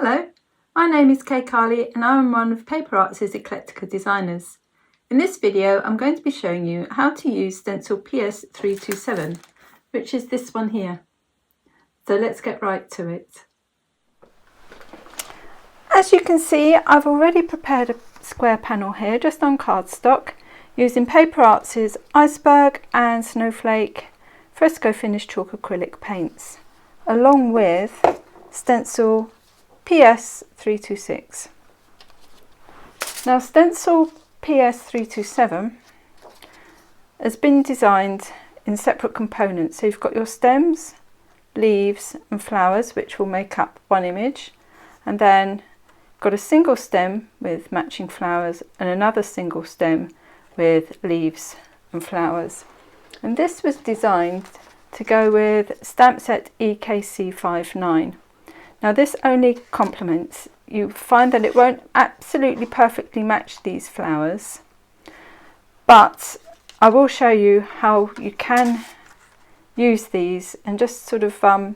Hello, my name is Kay Carley and I'm one of Paper Arts' Eclectica designers. In this video I'm going to be showing you how to use Stencil PS327, which is this one here. So let's get right to it. As you can see, I've already prepared a square panel here just on cardstock using Paper Arts' Iceberg and Snowflake Fresco Finish Chalk Acrylic paints, along with Stencil PS326. Now Stencil PS327 has been designed in separate components. So you've got your stems, leaves and flowers, which will make up one image, and then got a single stem with matching flowers and another single stem with leaves and flowers. And this was designed to go with stamp set EKC59. Now this only complements. You find that it won't absolutely perfectly match these flowers, but I will show you how you can use these and just sort of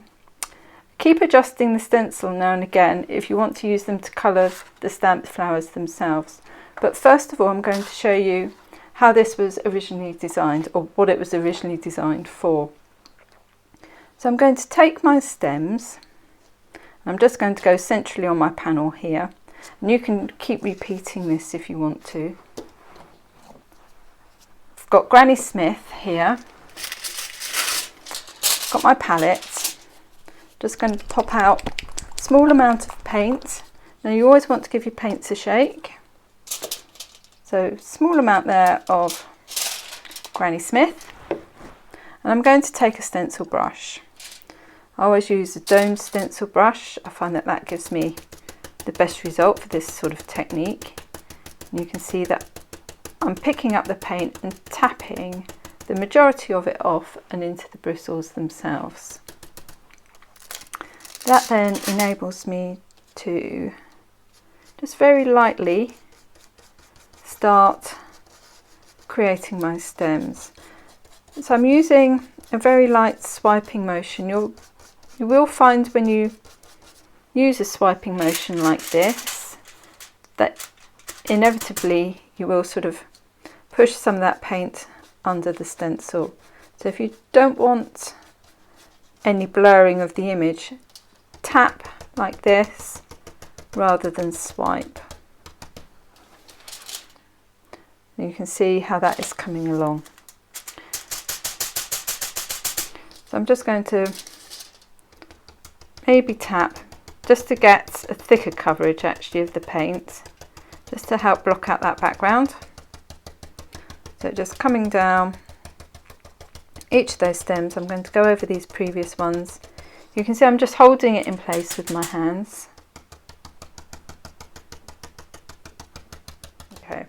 keep adjusting the stencil now and again if you want to use them to colour the stamped flowers themselves. But first of all, I'm going to show you how this was originally designed, or what it was originally designed for. So I'm going to take my stems, I'm just going to go centrally on my panel here, and you can keep repeating this if you want to. I've got Granny Smith here, got my palette, just going to pop out a small amount of paint. Now you always want to give your paints a shake, so small amount there of Granny Smith, and I'm going to take a stencil brush. I always use a domed stencil brush. I find that that gives me the best result for this sort of technique. And you can see that I'm picking up the paint and tapping the majority of it off and into the bristles themselves. That then enables me to just very lightly start creating my stems. So I'm using a very light swiping motion. You will find when you use a swiping motion like this that inevitably you will sort of push some of that paint under the stencil. So if you don't want any blurring of the image, tap like this rather than swipe. And you can see how that is coming along. So I'm just going to maybe tap just to get a thicker coverage actually of the paint, just to help block out that background. So just coming down each of those stems. I'm going to go over these previous ones. You can see I'm just holding it in place with my hands. Okay,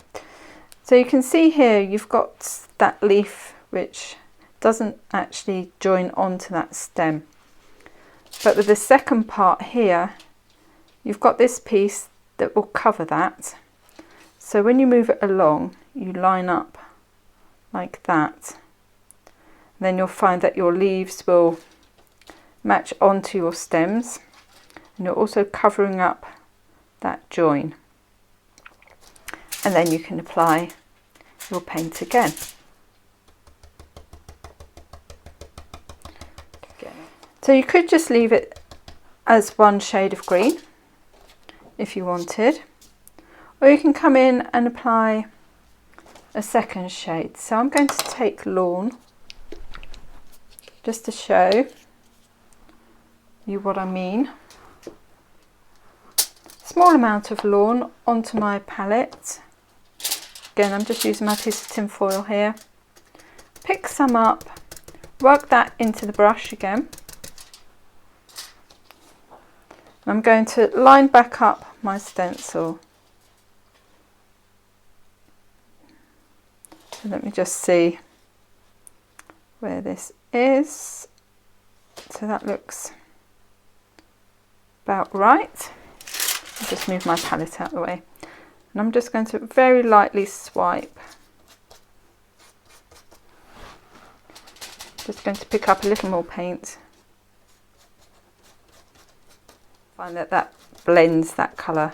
so you can see here you've got that leaf which doesn't actually join onto that stem. But with the second part here, you've got this piece that will cover that. So when you move it along, you line up like that. And then you'll find that your leaves will match onto your stems, and you're also covering up that join. And then you can apply your paint again. So you could just leave it as one shade of green if you wanted, or you can come in and apply a second shade. So I'm going to take Lawn just to show you what I mean. Small amount of Lawn onto my palette. Again, I'm just using my piece of tin foil here. Pick some up, work that into the brush again. I'm going to line back up my stencil. So let me just see where this is. So that looks about right. I'll just move my palette out of the way. And I'm just going to very lightly swipe. Just going to pick up a little more paint. Find that that blends that colour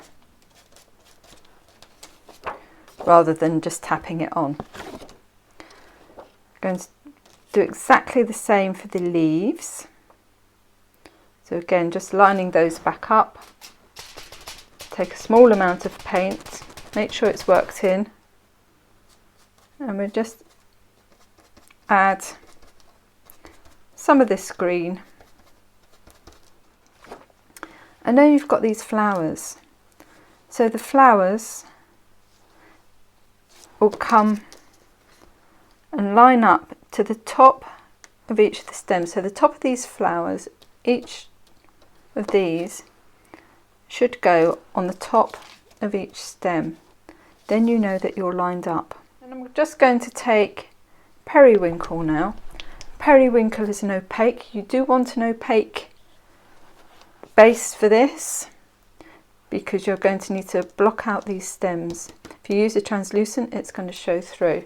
rather than just tapping it on. I'm going to do exactly the same for the leaves. So again, just lining those back up. Take a small amount of paint, make sure it's worked in, and we'll just add some of this green. And then you've got these flowers. So the flowers will come and line up to the top of each of the stems. So the top of these flowers, each of these should go on the top of each stem. Then you know that you're lined up. And I'm just going to take periwinkle now. Periwinkle is an opaque. You do want an opaque base for this because you're going to need to block out these stems. If you use a translucent, it's going to show through.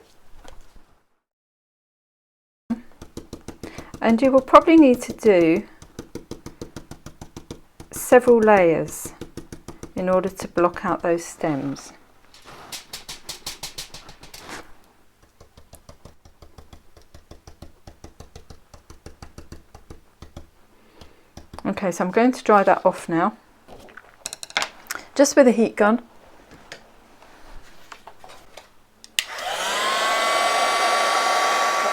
And you will probably need to do several layers in order to block out those stems. Okay, so I'm going to dry that off now, just with a heat gun.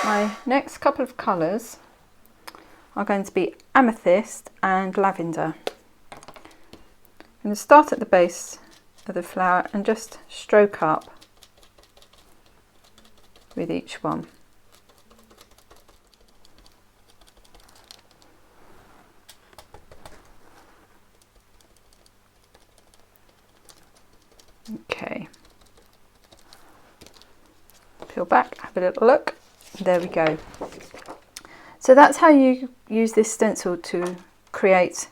My next couple of colours are going to be amethyst and lavender. I'm going to start at the base of the flower and just stroke up with each one. Okay, peel back, have a little look. There we go. So that's how you use this stencil to create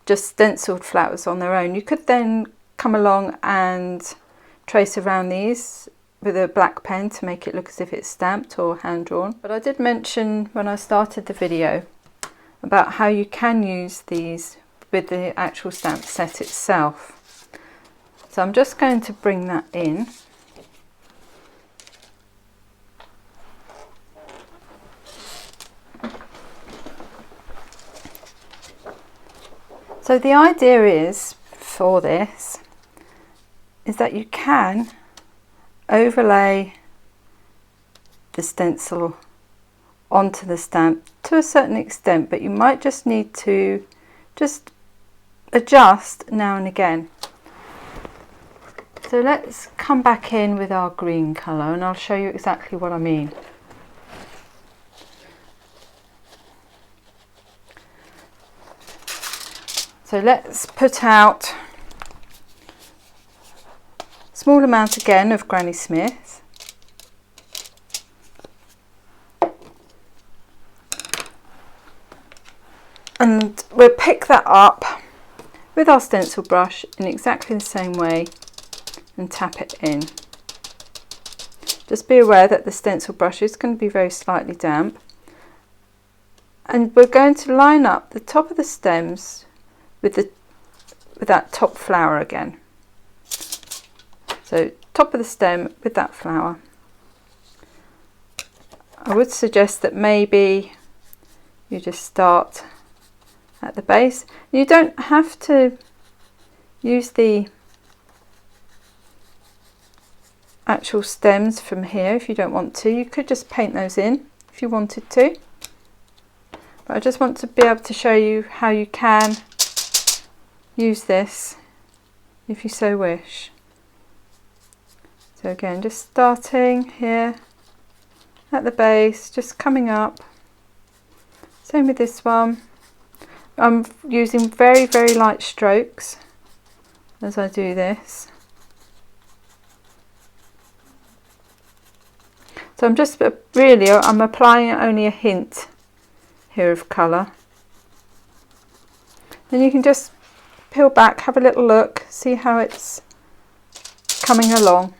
just stenciled flowers on their own. You could then come along and trace around these with a black pen to make it look as if it's stamped or hand drawn. But I did mention when I started the video about how you can use these with the actual stamp set itself. So I'm just going to bring that in. So the idea is, for this, is that you can overlay the stencil onto the stamp to a certain extent, but you might just need to just adjust now and again. So let's come back in with our green colour and I'll show you exactly what I mean. So let's put out a small amount again of Granny Smith. And we'll pick that up with our stencil brush in exactly the same way and tap it in. Just be aware that the stencil brush is going to be very slightly damp. And we're going to line up the top of the stems with that top flower again. So top of the stem with that flower. I would suggest that maybe you just start at the base. You don't have to use the actual stems from here if you don't want to. You could just paint those in if you wanted to. But I just want to be able to show you how you can use this if you so wish. So again, just starting here at the base, just coming up. Same with this one. I'm using very, very light strokes as I do this. So I'm just really, I'm applying only a hint here of colour. Then you can just peel back, have a little look, see how it's coming along,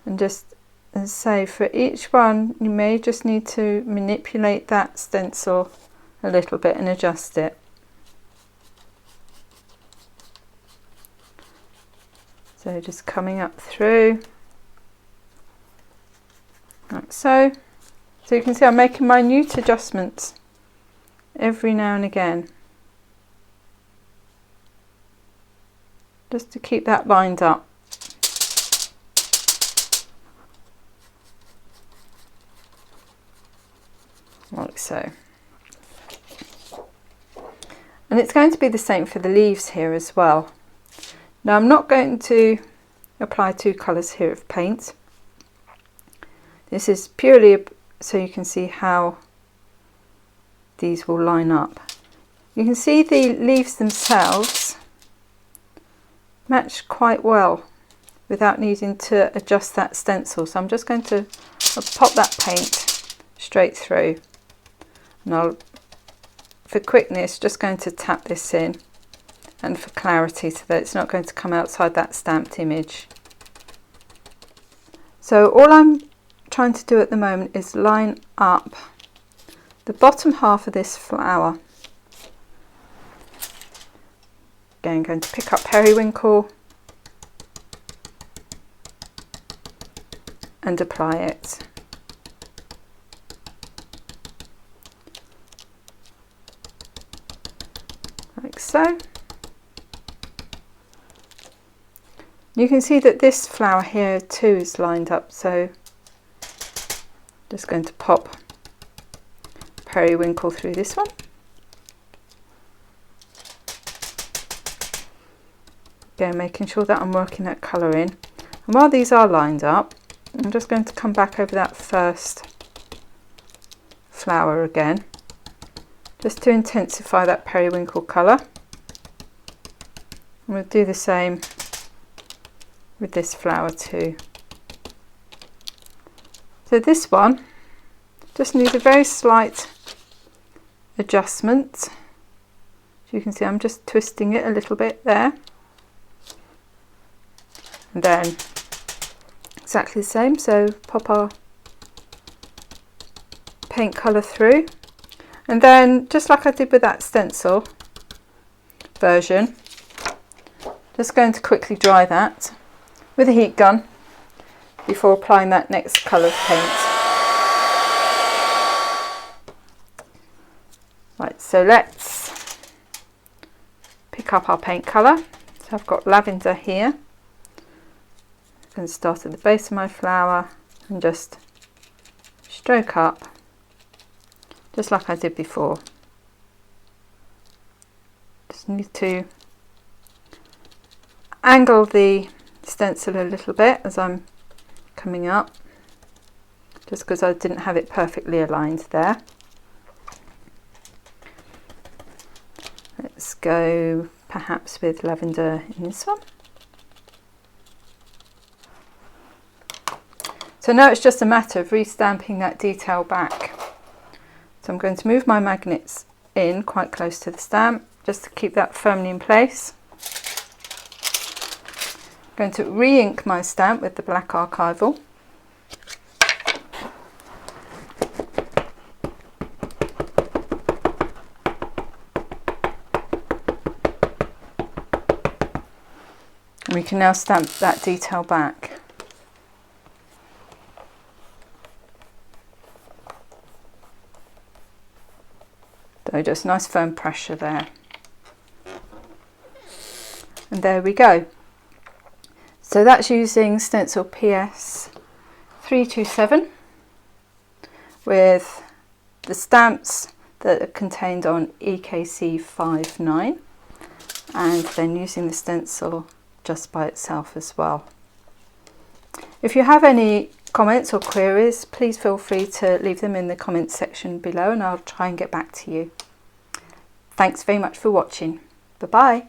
and just, as I say, for each one you may just need to manipulate that stencil a little bit and adjust it. So just coming up through like so. So you can see I'm making minute adjustments every now and again, just to keep that lined up. Like so. And it's going to be the same for the leaves here as well. Now I'm not going to apply two colours here of paint. This is purely so you can see how these will line up. You can see the leaves themselves match quite well without needing to adjust that stencil. So I'm just going to pop that paint straight through, and I'll, for quickness, just going to tap this in, and for clarity so that it's not going to come outside that stamped image. So all I'm trying to do at the moment is line up the bottom half of this flower. Again, going to pick up periwinkle and apply it. Like so. You can see that this flower here too is lined up, so just going to pop periwinkle through this one. Again, making sure that I'm working that colour in. And while these are lined up, I'm just going to come back over that first flower again, just to intensify that periwinkle colour. And we'll do the same with this flower too. So this one just needs a very slight adjustment. As you can see, I'm just twisting it a little bit there. And then exactly the same, so pop our paint colour through, and then just like I did with that stencil version, just going to quickly dry that with a heat gun before applying that next colour of paint. Right, so let's pick up our paint colour. So I've got lavender here. I'm going to start at the base of my flower and just stroke up, just like I did before. Just need to angle the stencil a little bit as I'm coming up, just because I didn't have it perfectly aligned there. Let's go perhaps with lavender in this one. So now it's just a matter of restamping that detail back. So I'm going to move my magnets in quite close to the stamp, just to keep that firmly in place. I'm going to re-ink my stamp with the black archival. And we can now stamp that detail back. So just nice firm pressure there. And there we go. So that's using Stencil PS327 with the stamps that are contained on EKC59, and then using the stencil just by itself as well. If you have any comments or queries, please feel free to leave them in the comments section below and I'll try and get back to you. Thanks very much for watching. Bye bye.